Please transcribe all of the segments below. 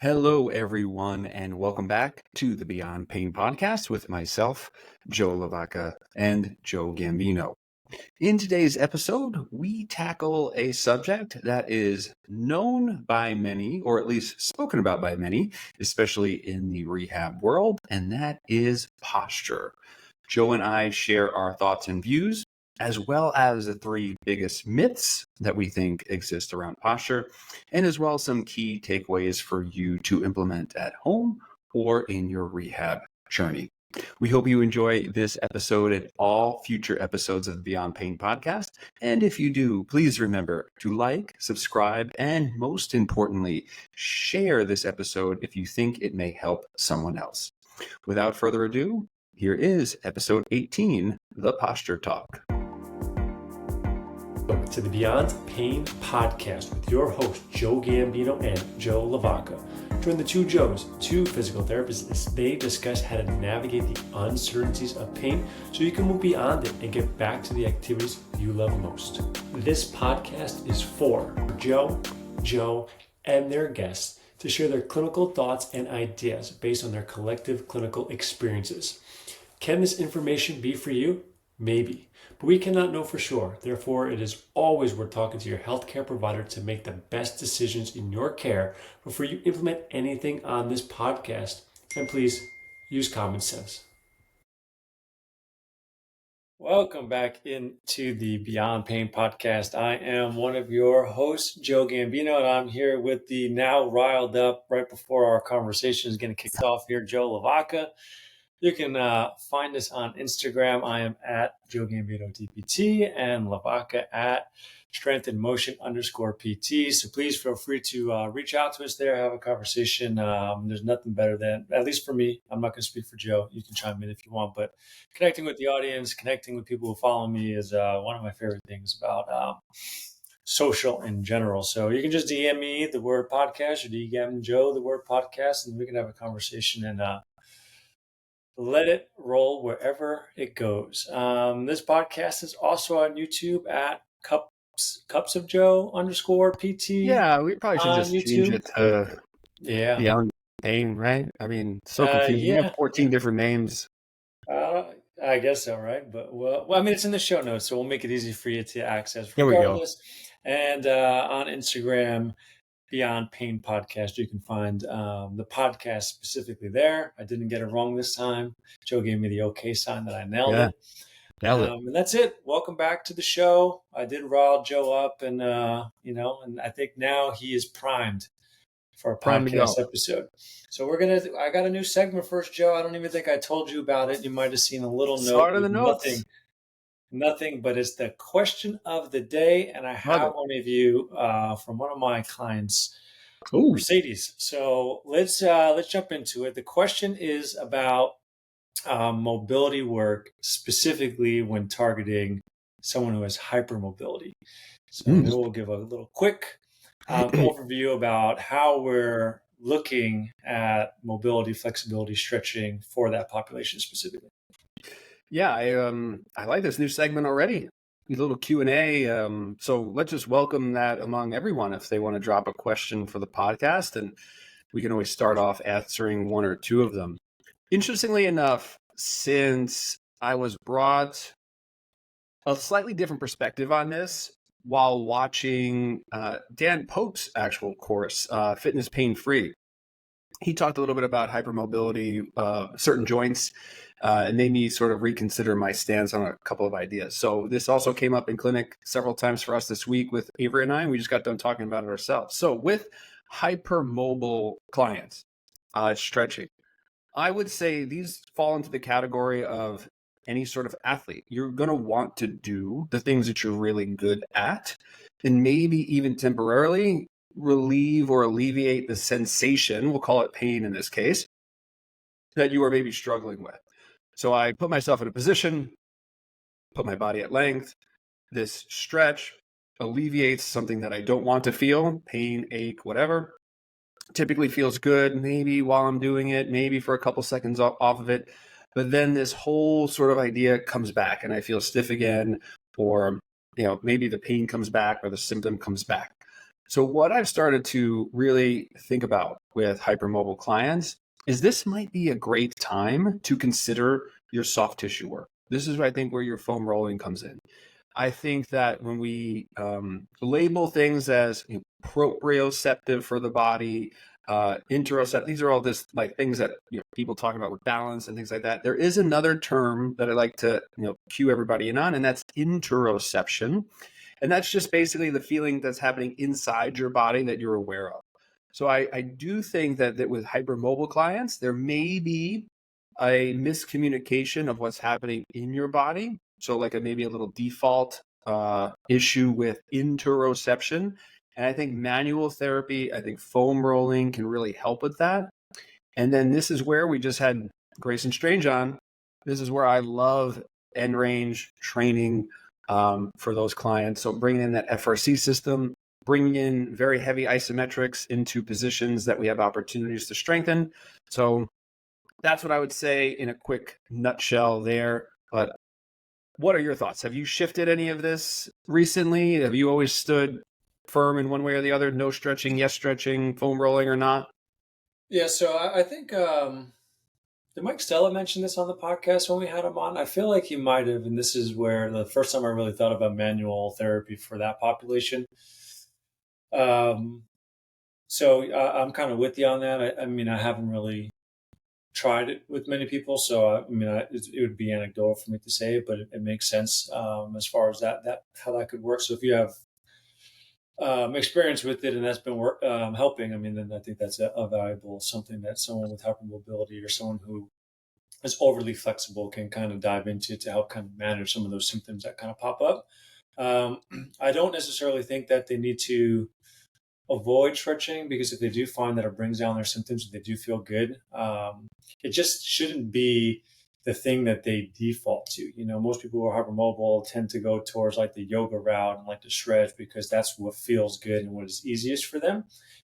Hello, everyone, and welcome back to the Beyond Pain podcast with myself, Joe LaVacca, and Joe Gambino. In today's episode, we tackle a subject that is known by many, or at least spoken about by many, especially in the rehab world, and that is posture. Joe and I share our thoughts and views, as well as the three biggest myths that we think exist around posture, and as well as some key takeaways for you to implement at home or in your rehab journey. We hope you enjoy this episode and all future episodes of the Beyond Pain podcast. And if you do, please remember to like, subscribe, and most importantly, share this episode if you think it may help someone else. Without further ado, here is episode 18, The Posture Talk. Welcome to the Beyond Pain podcast with your hosts, Joe Gambino and Joe LaVacca. Join the two Joes, two physical therapists, as they discuss how to navigate the uncertainties of pain so you can move beyond it and get back to the activities you love most. This podcast is for Joe, and their guests to share their clinical thoughts and ideas based on their collective clinical experiences. Can this information be for you? Maybe, but we cannot know for sure. Therefore, it is always worth talking to your healthcare provider to make the best decisions in your care before you implement anything on this podcast. And please use common sense. Welcome back into the Beyond Pain podcast. I am one of your hosts, Joe Gambino, and I'm here with the now riled up right before our conversation is getting kicked off here, Joe LaVacca. You can find us on Instagram. I am at Joe Gambino DPT and LaVacca at Strength in Motion _PT. So please feel free to reach out to us there, have a conversation. There's nothing better than, at least for me, I'm not going to speak for Joe. You can chime in if you want, but connecting with the audience, connecting with people who follow me is one of my favorite things about social in general. So you can just DM me the word podcast or DM Joe the word podcast, and we can have a conversation and let it roll wherever it goes. This podcast is also on YouTube at Cups of Joe _PT. Yeah, we probably should just YouTube. change it to Beyond Pain, right? I mean, so confusing. Yeah. You have 14 different names. I guess so, right? But well, I mean, it's in the show notes, so we'll make it easy for you to access. There we go. And on Instagram, Beyond Pain podcast. You can find the podcast specifically there. I didn't get it wrong this time. Joe gave me the okay sign that I nailed it. And that's it. Welcome back to the show. I did rile Joe up, and and I think now he is primed for a podcast episode. So I got a new segment first, Joe. I don't even think I told you about it. You might have seen a little note. Start of the notes. Nothing, but it's the question of the day, and I have one of you from one of my clients, Mercedes. So let's jump into it. The question is about mobility work, specifically when targeting someone who has hypermobility. So we'll give a little quick overview about how we're looking at mobility, flexibility, stretching for that population specifically. Yeah, I like this new segment already. A little Q&A. So let's just welcome that among everyone if they want to drop a question for the podcast, and we can always start off answering one or two of them. Interestingly enough, since I was brought a slightly different perspective on this while watching Dan Pope's actual course, Fitness Pain Free. He talked a little bit about hypermobility, certain joints, and made me sort of reconsider my stance on a couple of ideas. So this also came up in clinic several times for us this week with Avery and I, and we just got done talking about it ourselves. So with hypermobile clients, stretching, I would say these fall into the category of any sort of athlete. You're going to want to do the things that you're really good at, and maybe even temporarily relieve or alleviate the sensation, we'll call it pain in this case, that you are maybe struggling with. So I put myself in a position, put my body at length. This stretch alleviates something that I don't want to feel, pain, ache, whatever. Typically feels good, maybe while I'm doing it, maybe for a couple seconds off of it. But then this whole sort of idea comes back and I feel stiff again, or maybe the pain comes back or the symptom comes back. So what I've started to really think about with hypermobile clients is this might be a great time to consider your soft tissue work. This is, I think, where your foam rolling comes in. I think that when we label things as proprioceptive for the body, interoceptive, these are all just like things that people talk about with balance and things like that. There is another term that I like to cue everybody in on, and that's interoception. And that's just basically the feeling that's happening inside your body that you're aware of. So I do think that with hypermobile clients, there may be a miscommunication of what's happening in your body. So like maybe a little default issue with interoception. And I think manual therapy, I think foam rolling can really help with that. And then this is where we just had Grayson Strange on. This is where I love end range training for those clients. So bringing in that FRC system, bringing in very heavy isometrics into positions that we have opportunities to strengthen. So that's what I would say in a quick nutshell there. But what are your thoughts? Have you shifted any of this recently? Have you always stood firm in one way or the other? No stretching, yes stretching, foam rolling or not? Yeah, so I think did Mike Stella mention this on the podcast when we had him on? I feel like he might have, and this is where the first time I really thought about manual therapy for that population. So I'm kind of with you on that. I mean, I haven't really tried it with many people, so it would be anecdotal for me to say, but it makes sense as far as that how that could work. So if you have experience with it and that's been helping, I mean, then I think that's a valuable something that someone with hypermobility or someone who is overly flexible can kind of dive into to help kind of manage some of those symptoms that kind of pop up. I don't necessarily think that they need to avoid stretching, because if they do find that it brings down their symptoms, they do feel good. It just shouldn't be the thing that they default to. Most people who are hypermobile tend to go towards like the yoga route and like the stretch because that's what feels good and what is easiest for them.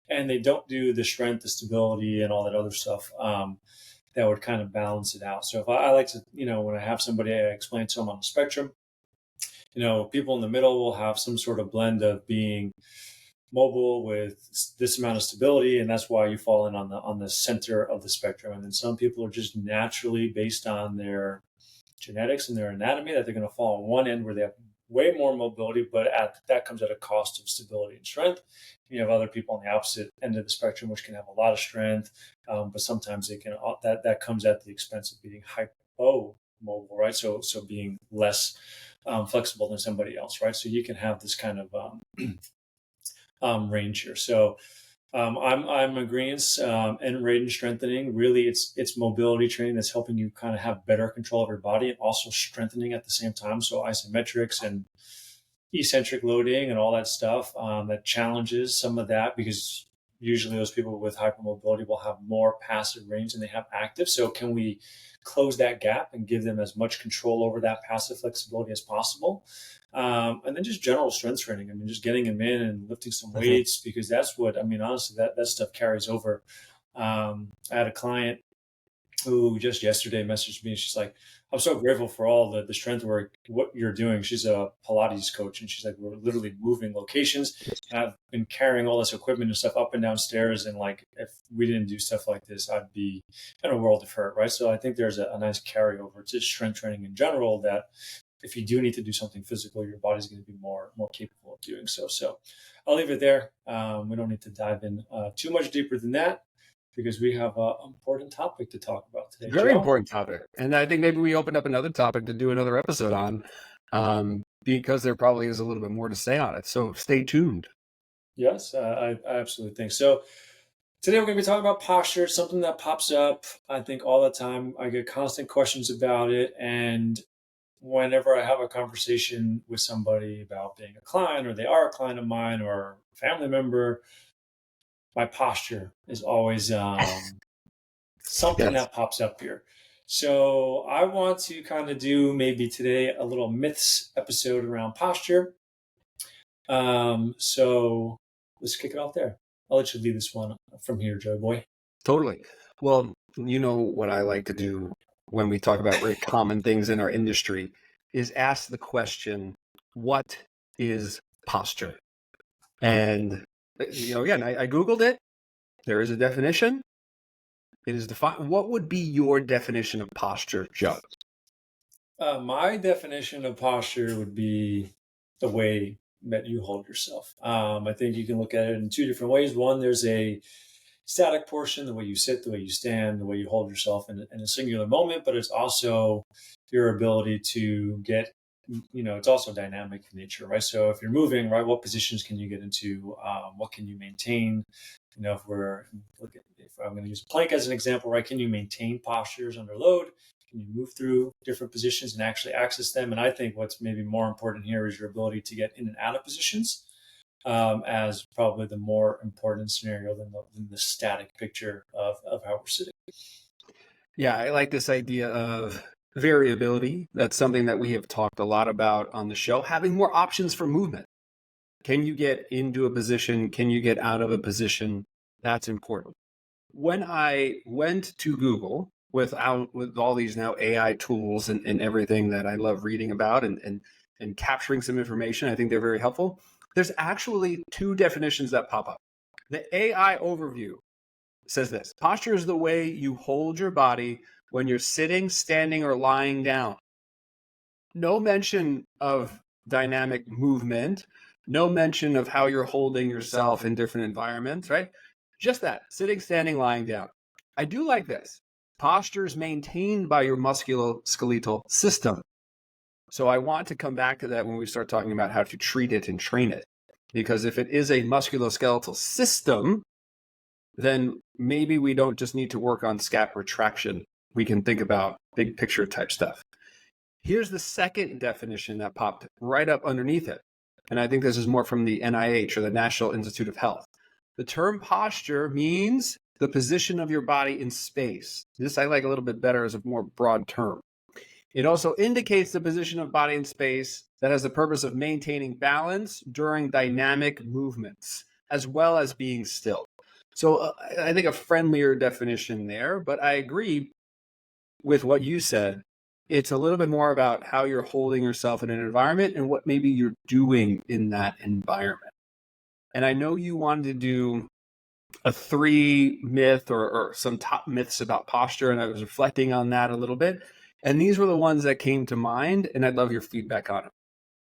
And they don't do the strength, the stability, and all that other stuff that would kind of balance it out. So if I like to, when I have somebody, I explain to them on the spectrum, people in the middle will have some sort of blend of being mobile with this amount of stability, and that's why you fall in on the center of the spectrum. And then some people are just naturally, based on their genetics and their anatomy, that they're going to fall on one end where they have way more mobility, but that comes at a cost of stability and strength. You have other people on the opposite end of the spectrum, which can have a lot of strength, but sometimes they can that comes at the expense of being hypomobile, right? So being less flexible than somebody else, right? So you can have this kind of range here. So I'm agreeing. And range strengthening, really, it's mobility training that's helping you kind of have better control of your body and also strengthening at the same time. So isometrics and eccentric loading and all that stuff that challenges some of that, because usually those people with hypermobility will have more passive range than they have active. So can we close that gap and give them as much control over that passive flexibility as possible? And then just general strength training. I mean, just getting them in and lifting some weights, because that's what, honestly, that stuff carries over. I had a client who just yesterday messaged me. She's like, I'm so grateful for all the strength work, what you're doing. She's a Pilates coach, and she's like, we're literally moving locations. And I've been carrying all this equipment and stuff up and down stairs. And like, if we didn't do stuff like this, I'd be in a world of hurt, right? So I think there's a nice carryover to strength training in general, that if you do need to do something physical, your body's going to be more capable of doing so. So I'll leave it there. We don't need to dive in too much deeper than that, because we have an important topic to talk about today. Very Joe? important topic. And I think maybe we opened up another topic to do another episode on, because there probably is a little bit more to say on it. So stay tuned. Yes, I absolutely think so. Today we're going to be talking about posture, something that pops up, I think, all the time. I get constant questions about it. And whenever I have a conversation with somebody about being a client, or they are a client of mine, or a family member, my posture is always something that pops up here. So I want to kind of do maybe today a little myths episode around posture. So let's kick it off there. I'll let you lead this one from here, Joe boy. Totally. Well, you know what I like to do when we talk about very common things in our industry is ask the question, what is posture? And, again, I Googled it. There is a definition. It is defined. What would be your definition of posture, Joe? My definition of posture would be the way that you hold yourself. I think you can look at it in two different ways. One, there's a static portion, the way you sit, the way you stand, the way you hold yourself in a singular moment, but it's also your ability to get, it's also dynamic in nature, right? So if you're moving, right, what positions can you get into? What can you maintain? If I'm going to use plank as an example, right, can you maintain postures under load? Can you move through different positions and actually access them? And I think what's maybe more important here is your ability to get in and out of positions, as probably the more important scenario than the static picture of how we're sitting. Yeah, I like this idea of variability. That's something that we have talked a lot about on the show, having more options for movement. Can you get into a position? Can you get out of a position? That's important. When I went to Google with all these now AI tools and everything that I love reading about and capturing some information, I think they're very helpful. There's actually two definitions that pop up. The AI overview says this: posture is the way you hold your body when you're sitting, standing, or lying down. No mention of dynamic movement, no mention of how you're holding yourself in different environments, right? Just that, sitting, standing, lying down. I do like this. Posture is maintained by your musculoskeletal system. So I want to come back to that when we start talking about how to treat it and train it. Because if it is a musculoskeletal system, then maybe we don't just need to work on scap retraction. We can think about big picture type stuff. Here's the second definition that popped right up underneath it. And I think this is more from the NIH, or the National Institute of Health. The term posture means the position of your body in space. This I like a little bit better as a more broad term. It also indicates the position of body in space that has the purpose of maintaining balance during dynamic movements, as well as being still. So I think a friendlier definition there, but I agree with what you said. It's a little bit more about how you're holding yourself in an environment and what maybe you're doing in that environment. And I know you wanted to do a 3 myth or some top myths about posture, and I was reflecting on that a little bit. And these were the ones that came to mind, and I'd love your feedback on them.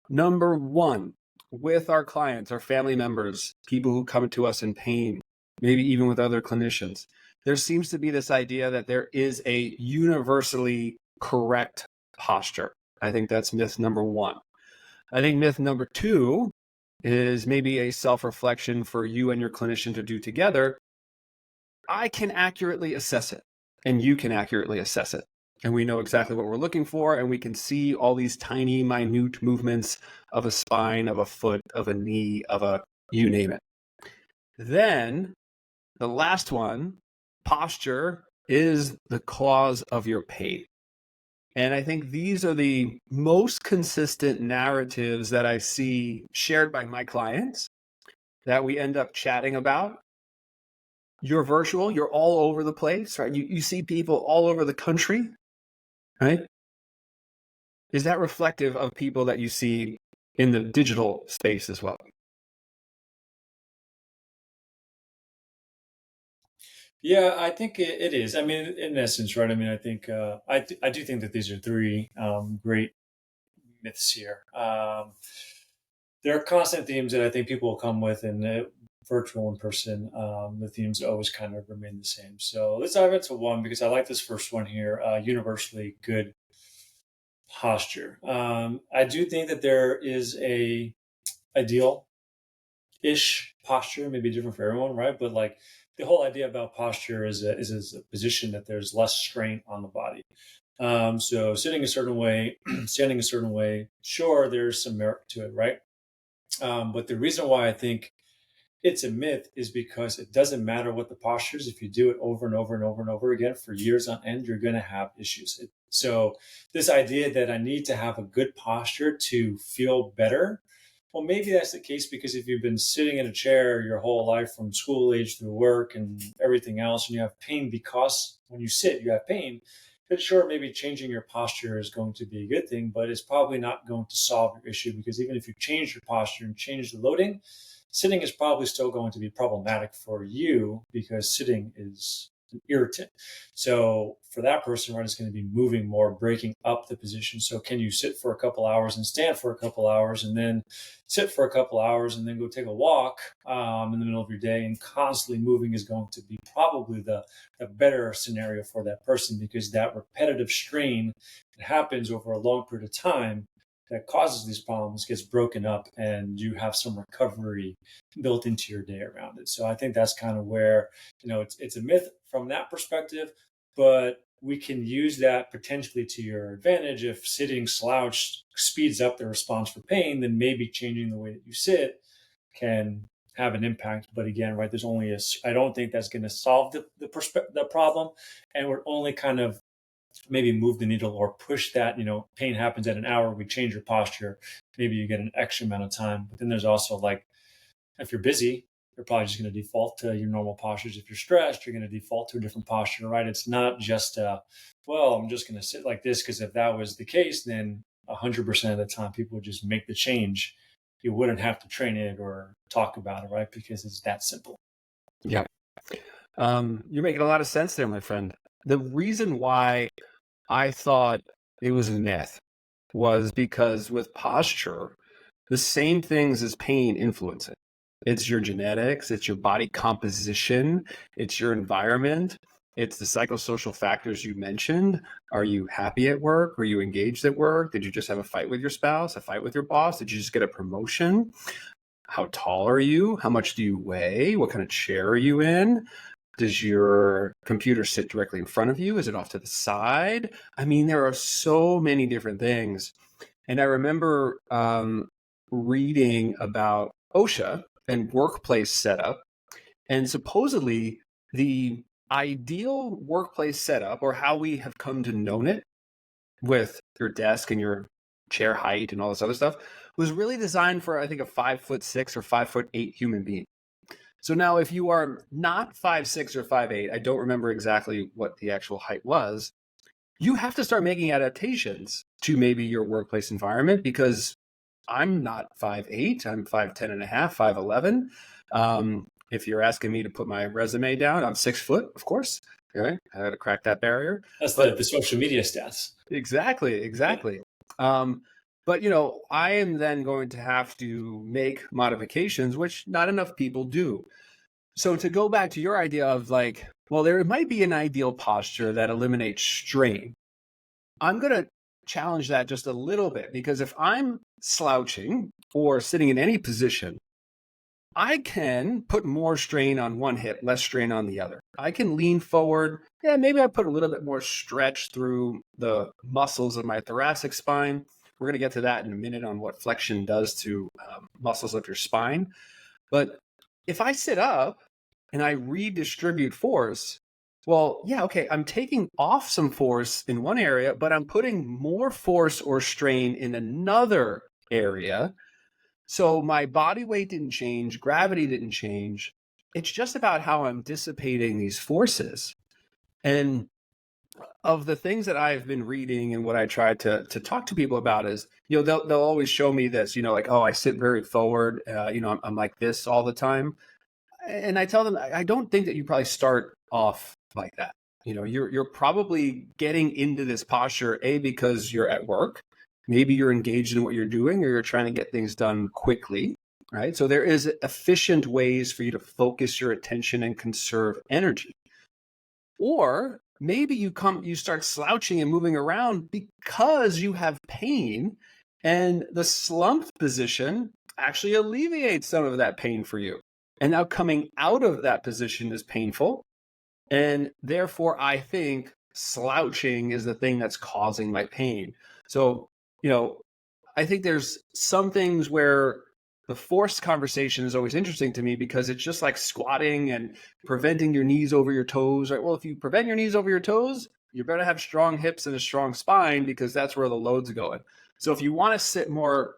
Number 1, with our clients, our family members, people who come to us in pain, maybe even with other clinicians, there seems to be this idea that there is a universally correct posture. I think that's myth number 1. I think myth number 2 is maybe a self-reflection for you and your clinician to do together. I can accurately assess it, and you can accurately assess it. And we know exactly what we're looking for, and we can see all these tiny, minute movements of a spine, of a foot, of a knee, you name it. Then the last one, posture is the cause of your pain. And I think these are the most consistent narratives that I see shared by my clients that we end up chatting about. You're virtual, you're all over the place, right? You see people all over the country, right? Is that reflective of people that you see in the digital space as well? Yeah, I think it is. I mean, in essence, right? I mean, I think I do think that these are three great myths here. There are constant themes that I think people will come with in virtual and person. The themes always kind of remain the same. So let's dive into one, because I like this first one here. Universally good posture. I do think that there is a ideal ish posture, maybe different for everyone, right? But like the whole idea about posture is a position that there's less strain on the body. So sitting a certain way, standing a certain way, sure, there's some merit to it, right? But the reason why I think it's a myth is because it doesn't matter what the posture is. If you do it over and over and over and over again for years on end, you're going to have issues. So this idea that I need to have a good posture to feel better, well, maybe that's the case because if you've been sitting in a chair your whole life from school age through work and everything else, and you have pain because when you sit, you have pain, then sure, maybe changing your posture is going to be a good thing, but it's probably not going to solve your issue, because even if you change your posture and change the loading, sitting is probably still going to be problematic for you because sitting is an irritant. So for that person, right, it's going to be moving more, breaking up the position. So can you sit for a couple hours and stand for a couple hours and then sit for a couple hours and then go take a walk in the middle of your day? And constantly moving is going to be probably the better scenario for that person, because that repetitive strain that happens over a long period of time that causes these problems gets broken up, and you have some recovery built into your day around it. So I think that's kind of where, it's a myth from that perspective, but we can use that potentially to your advantage. If sitting slouched speeds up the response for pain, then maybe changing the way that you sit can have an impact. But again, right, I don't think that's going to solve the problem, and we're only kind of maybe move the needle or push that. Pain happens at an hour, we change your posture, maybe you get an extra amount of time. But then there's also, like, if you're busy, you're probably just going to default to your normal postures. If you're stressed, you're going to default to a different posture, right? It's not just well, I'm just going to sit like this, because if that was the case, then 100% of the time people would just make the change. You wouldn't have to train it or talk about it, right? Because it's that simple. Yeah. You're making a lot of sense there, my friend. The reason why I thought it was a myth was because with posture, the same things as pain influence it. It's your genetics, it's your body composition, it's your environment, it's the psychosocial factors you mentioned. Are you happy at work? Are you engaged at work? Did you just have a fight with your spouse, a fight with your boss? Did you just get a promotion? How tall are you? How much do you weigh? What kind of chair are you in? Does your computer sit directly in front of you? Is it off to the side? I mean, there are so many different things. And I remember reading about OSHA and workplace setup. And supposedly the ideal workplace setup, or how we have come to know it, with your desk and your chair height and all this other stuff, was really designed for, I think, a 5'6" or 5'8" human being. So now if you are not 5'6" or 5'8", I don't remember exactly what the actual height was, you have to start making adaptations to maybe your workplace environment, because I'm not 5'8", I'm 5'10 and a half, 5'11". If you're asking me to put my resume down, I'm 6 foot, of course. Okay, I had to crack that barrier. That's the social media stats. Exactly. But I am then going to have to make modifications, which not enough people do. So to go back to your idea of, like, well, there might be an ideal posture that eliminates strain. I'm going to challenge that just a little bit, because if I'm slouching or sitting in any position, I can put more strain on one hip, less strain on the other. I can lean forward. Yeah, maybe I put a little bit more stretch through the muscles of my thoracic spine. We're going to get to that in a minute on what flexion does to muscles of your spine. But if I sit up and I redistribute force, well, yeah, okay, I'm taking off some force in one area, but I'm putting more force or strain in another area. So my body weight didn't change, gravity didn't change. It's just about how I'm dissipating these forces. And of the things that I've been reading and what I try to talk to people about is, they'll always show me this, like, oh, I sit very forward, I'm like this all the time. And I tell them, I don't think that you probably start off like that. You're probably getting into this posture, because you're at work. Maybe you're engaged in what you're doing, or you're trying to get things done quickly, right? So there is efficient ways for you to focus your attention and conserve energy. Or maybe you start slouching and moving around because you have pain, and the slumped position actually alleviates some of that pain for you. And now coming out of that position is painful. And therefore, I think slouching is the thing that's causing my pain. So, I think there's some things where the forced conversation is always interesting to me, because it's just like squatting and preventing your knees over your toes, right? Well, if you prevent your knees over your toes, you better have strong hips and a strong spine, because that's where the load's going. So if you want to sit more,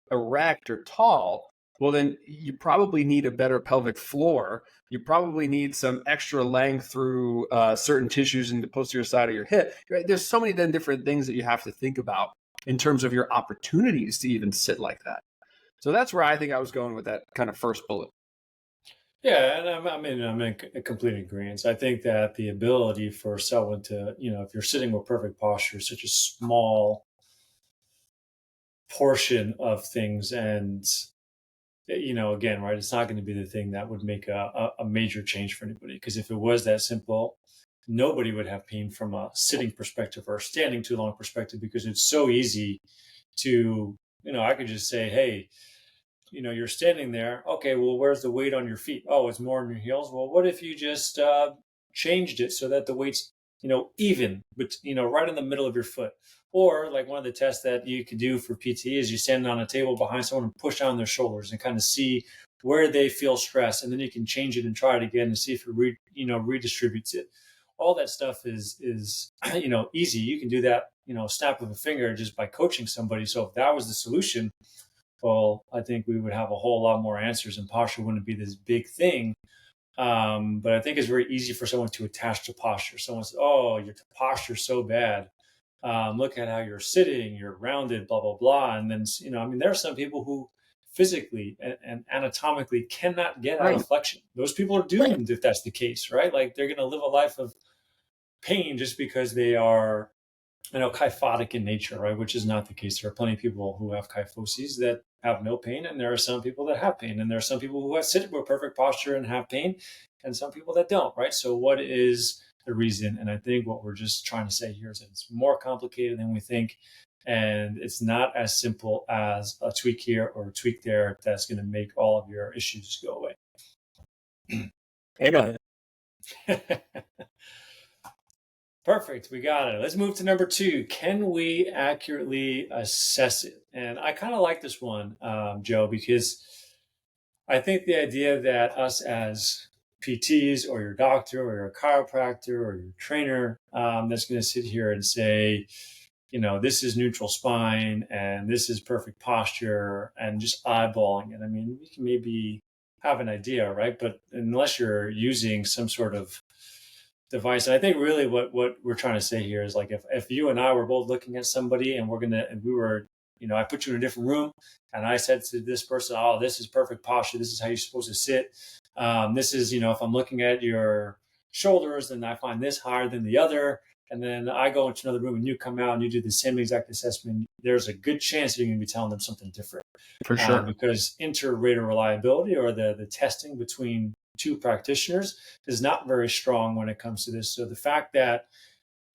erect or tall, well, then you probably need a better pelvic floor. You probably need some extra length through certain tissues in the posterior side of your hip. Right? There's so many then different things that you have to think about in terms of your opportunities to even sit like that. So that's where I think I was going with that kind of first bullet. Yeah, and I'm in complete agreement. I think that the ability for someone to, if you're sitting with perfect posture, is such a small portion of things, and again, right, it's not going to be the thing that would make a major change for anybody. Because if it was that simple, nobody would have pain from a sitting perspective or a standing too long perspective, because it's so easy to, I could just say, hey, you're standing there. Okay, well, where's the weight on your feet? Oh, it's more on your heels. Well, what if you just changed it so that the weight's, even, but, right in the middle of your foot? Or like one of the tests that you could do for PT is you stand on a table behind someone and push down their shoulders and kind of see where they feel stress. And then you can change it and try it again and see if it redistributes it. All that stuff is, easy. You can do that, snap of a finger just by coaching somebody. So if that was the solution, well, I think we would have a whole lot more answers and posture wouldn't be this big thing. But I think it's very easy for someone to attach to posture. Someone says, oh, your posture's so bad. Look at how you're sitting, you're rounded, blah, blah, blah. And then, there are some people who physically and anatomically cannot get out of flexion. Those people are doomed if that's the case, right? Like they're going to live a life of pain just because they are kyphotic in nature, right? Which is not the case. There are plenty of people who have kyphoses that have no pain, and there are some people that have pain, and there are some people who sit with perfect posture and have pain, and some people that don't, right? So what is the reason? And I think what we're just trying to say here is that it's more complicated than we think, and it's not as simple as a tweak here or a tweak there that's going to make all of your issues go away. Amen. Perfect. We got it. Let's move to number 2. Can we accurately assess it? And I kind of like this one, Joe, because I think the idea that us as PTs or your doctor or your chiropractor or your trainer that's going to sit here and say, this is neutral spine and this is perfect posture and just eyeballing it. I mean, we can maybe have an idea, right? But unless you're using some sort of device. And I think really what we're trying to say here is like if you and I were both looking at somebody and I put you in a different room and I said to this person, oh, this is perfect posture. This is how you're supposed to sit. This is, if I'm looking at your shoulders and I find this higher than the other, and then I go into another room and you come out and you do the same exact assessment, there's a good chance you're going to be telling them something different. For sure. Because inter-rater reliability or the testing between 2 practitioners is not very strong when it comes to this. So the fact that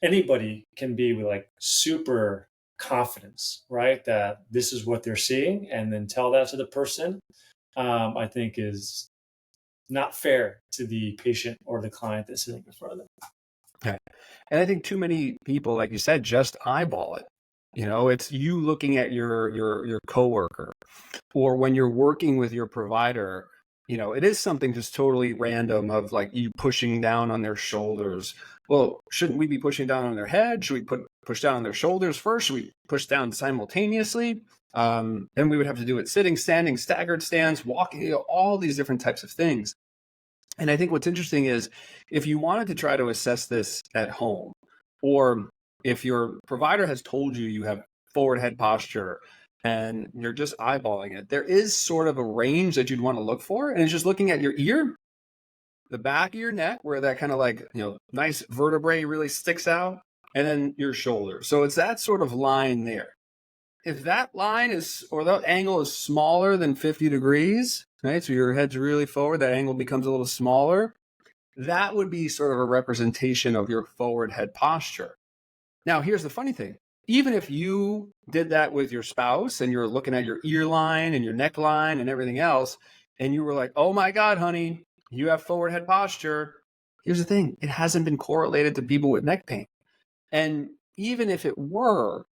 anybody can be with like super confidence, right, that this is what they're seeing and then tell that to the person, I think is not fair to the patient or the client that's sitting in front of them. Okay. And I think too many people, like you said, just eyeball it. It's you looking at your coworker, or when you're working with your provider, it is something just totally random of like you pushing down on their shoulders. Well, shouldn't we be pushing down on their head? Should we push down on their shoulders first? Should we push down simultaneously? Then we would have to do it sitting, standing, staggered stance, walking, all these different types of things. And I think what's interesting is if you wanted to try to assess this at home, or if your provider has told you have forward head posture and you're just eyeballing it, there is sort of a range that you'd want to look for. And it's just looking at your ear, the back of your neck, where that kind of like, nice vertebrae really sticks out, and then your shoulder. So it's that sort of line there. If that line is, or that angle is smaller than 50 degrees, right? So your head's really forward, that angle becomes a little smaller. That would be sort of a representation of your forward head posture. Now, here's the funny thing. Even if you did that with your spouse and you're looking at your ear line and your neckline and everything else, and you were like, oh my God, honey, you have forward head posture. Here's the thing. It hasn't been correlated to people with neck pain. And even if it were,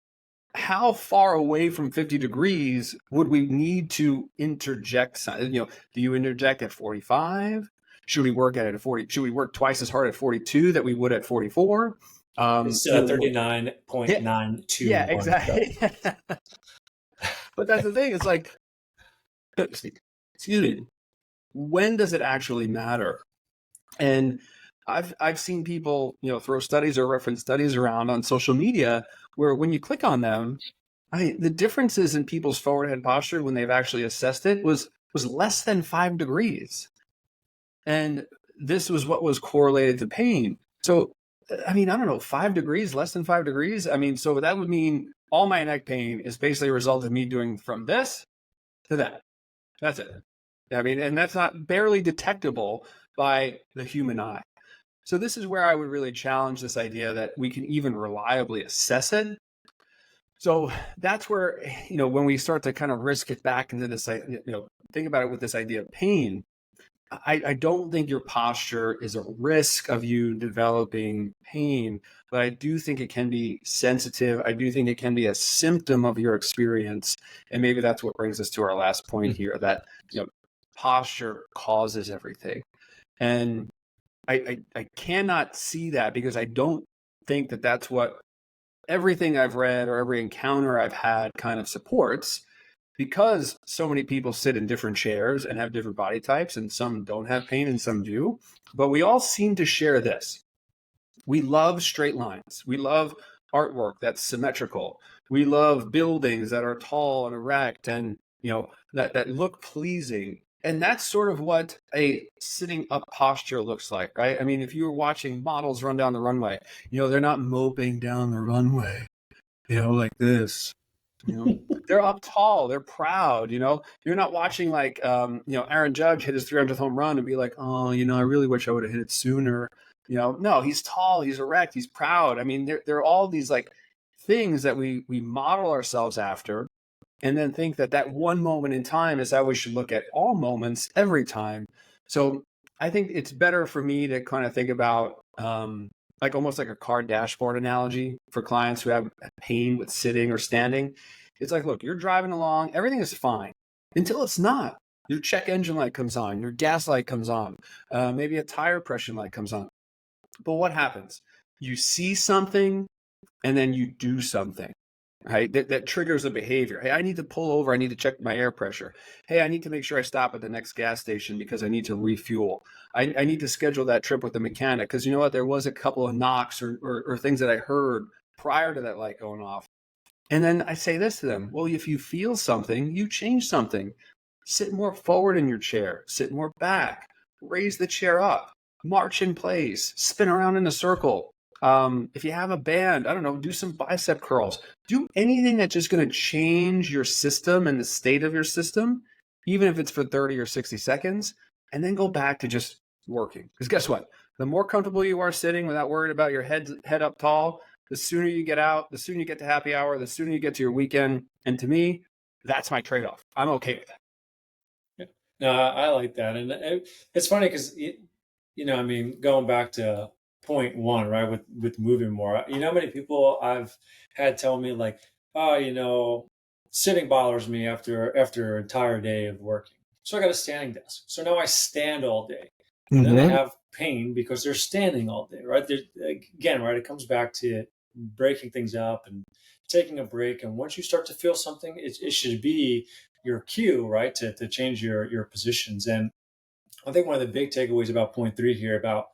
how far away from 50 degrees would we need to interject? Do you interject at 45? Should we work at 40? Should we work twice as hard at 42 that we would at 44? It's 39.92. Yeah, exactly. But that's the thing. It's like, excuse me, when does it actually matter? And I've seen people, throw studies or reference studies around on social media where when you click on them, The differences in people's forward head posture when they've actually assessed it was less than 5 degrees. And this was what was correlated to pain. So, I mean, I don't know, 5 degrees, less than 5 degrees. I mean, so that would mean all my neck pain is basically a result of me doing from this to that. That's it. I mean, and that's not barely detectable by the human eye. So this is where I would really challenge this idea that we can even reliably assess it. So that's where, when we start to kind of risk it back into this, think about it with this idea of pain. I don't think your posture is a risk of you developing pain, but I do think it can be sensitive. I do think it can be a symptom of your experience. And maybe that's what brings us to our last point here, that posture causes everything. And I cannot see that, because I don't think that that's what everything I've read or every encounter I've had kind of supports, because so many people sit in different chairs and have different body types, and some don't have pain and some do. But we all seem to share this. We love straight lines. We love artwork that's symmetrical. We love buildings that are tall and erect and, that look pleasing. And that's sort of what a sitting up posture looks like, right? I mean, if you were watching models run down the runway, they're not moping down the runway, like this. They're up tall, they're proud. You're not watching like Aaron Judge hit his 300th home run and be like, oh, I really wish I would have hit it sooner. No, he's tall, he's erect, he's proud. I mean, there are all these like things that we model ourselves after, and then think that one moment in time is how we should look at all moments every time. So I think it's better for me to kind of think about like almost like a car dashboard analogy for clients who have pain with sitting or standing. It's like, look, you're driving along, everything is fine until it's not. Your check engine light comes on, your gas light comes on, maybe a tire pressure light comes on. But what happens? You see something and then you do something, right? That triggers a behavior. Hey, I need to pull over. I need to check my air pressure. Hey, I need to make sure I stop at the next gas station because I need to refuel. I need to schedule that trip with the mechanic because you know what? There was a couple of knocks or things that I heard prior to that light going off. And then I say this to them. Well, if you feel something, you change something. Sit more forward in your chair. Sit more back. Raise the chair up. March in place. Spin around in a circle. If you have a band, I don't know, do some bicep curls. Do anything that's just going to change your system and the state of your system, even if it's for 30 or 60 seconds, and then go back to just working. Because guess what? The more comfortable you are sitting without worrying about your head up tall, the sooner you get out, the sooner you get to happy hour, the sooner you get to your weekend. And to me, that's my trade-off. I'm okay with that. Yeah. No, I like that. And it's funny because, I mean, going back to point one, right, with moving more, how many people I've had tell me like, oh, sitting bothers me after an entire day of working. So I got a standing desk. So now I stand all day. And then they have pain because they're standing all day, right? Again, right, it comes back to breaking things up and taking a break. And once you start to feel something, it should be your cue, right, to change your positions. And I think one of the big takeaways about point three here about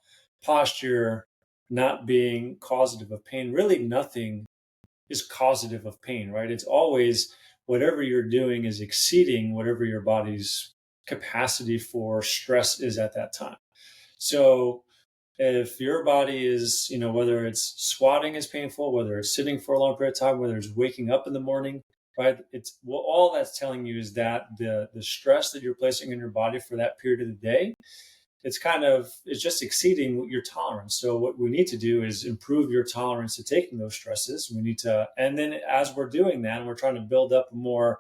posture not being causative of pain, really nothing is causative of pain, right? It's always whatever you're doing is exceeding whatever your body's capacity for stress is at that time. So if your body is, whether it's squatting is painful, whether it's sitting for a long period of time, whether it's waking up in the morning, right? All that's telling you is that the stress that you're placing in your body for that period of the day, it's just exceeding your tolerance. So what we need to do is improve your tolerance to taking those stresses. And then as we're doing that, and we're trying to build up a more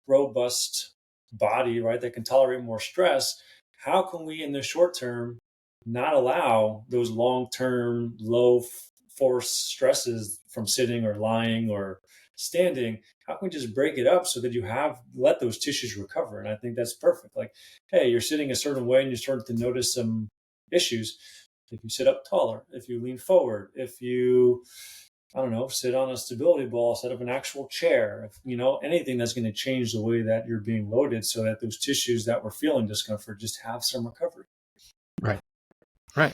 robust body, right, that can tolerate more stress, how can we in the short term not allow those long-term low force stresses from sitting or lying or standing? How can we just break it up so that let those tissues recover? And I think that's perfect. Like, hey, you're sitting a certain way and you start to notice some issues. If you sit up taller, if you lean forward, if you, I don't know, sit on a stability ball, set up an actual chair, anything that's going to change the way that you're being loaded so that those tissues that were feeling discomfort just have some recovery. Right. Right.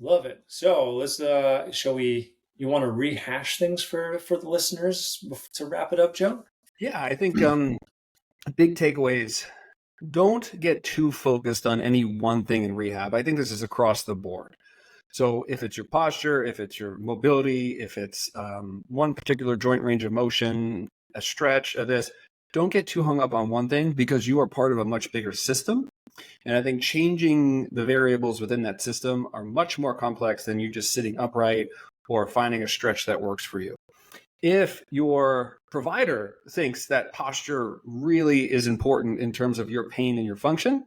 Love it. So let's, shall we you want to rehash things for the listeners to wrap it up, Joe? Yeah, I think big takeaways. Don't get too focused on any one thing in rehab. I think this is across the board. So if it's your posture, if it's your mobility, if it's one particular joint range of motion, a stretch of this, don't get too hung up on one thing because you are part of a much bigger system. And I think changing the variables within that system are much more complex than you just sitting upright or finding a stretch that works for you. If your provider thinks that posture really is important in terms of your pain and your function,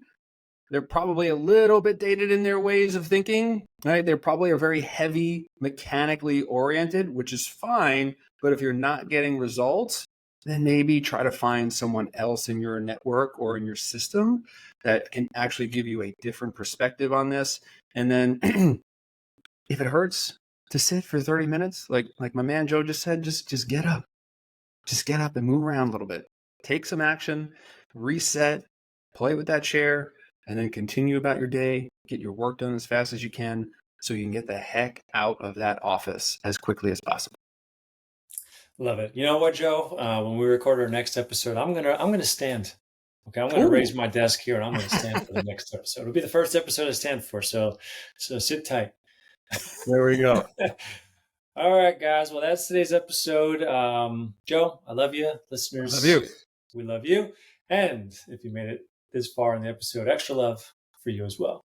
they're probably a little bit dated in their ways of thinking, right? They're probably a very heavy, mechanically oriented, which is fine. But if you're not getting results, then maybe try to find someone else in your network or in your system that can actually give you a different perspective on this. And then if it hurts to sit for 30 minutes, like my man Joe just said, just get up. Just get up and move around a little bit. Take some action, reset, play with that chair, and then continue about your day. Get your work done as fast as you can so you can get the heck out of that office as quickly as possible. Love it. You know what, Joe? When we record our next episode, I'm gonna stand. Okay, I'm gonna raise my desk here and I'm gonna stand for the next episode. It'll be the first episode I stand for, so sit tight. There we go. All right, guys. Well, that's today's episode. Joe, I love you. Listeners, Love you. We love you. And if you made it this far in the episode, extra love for you as well.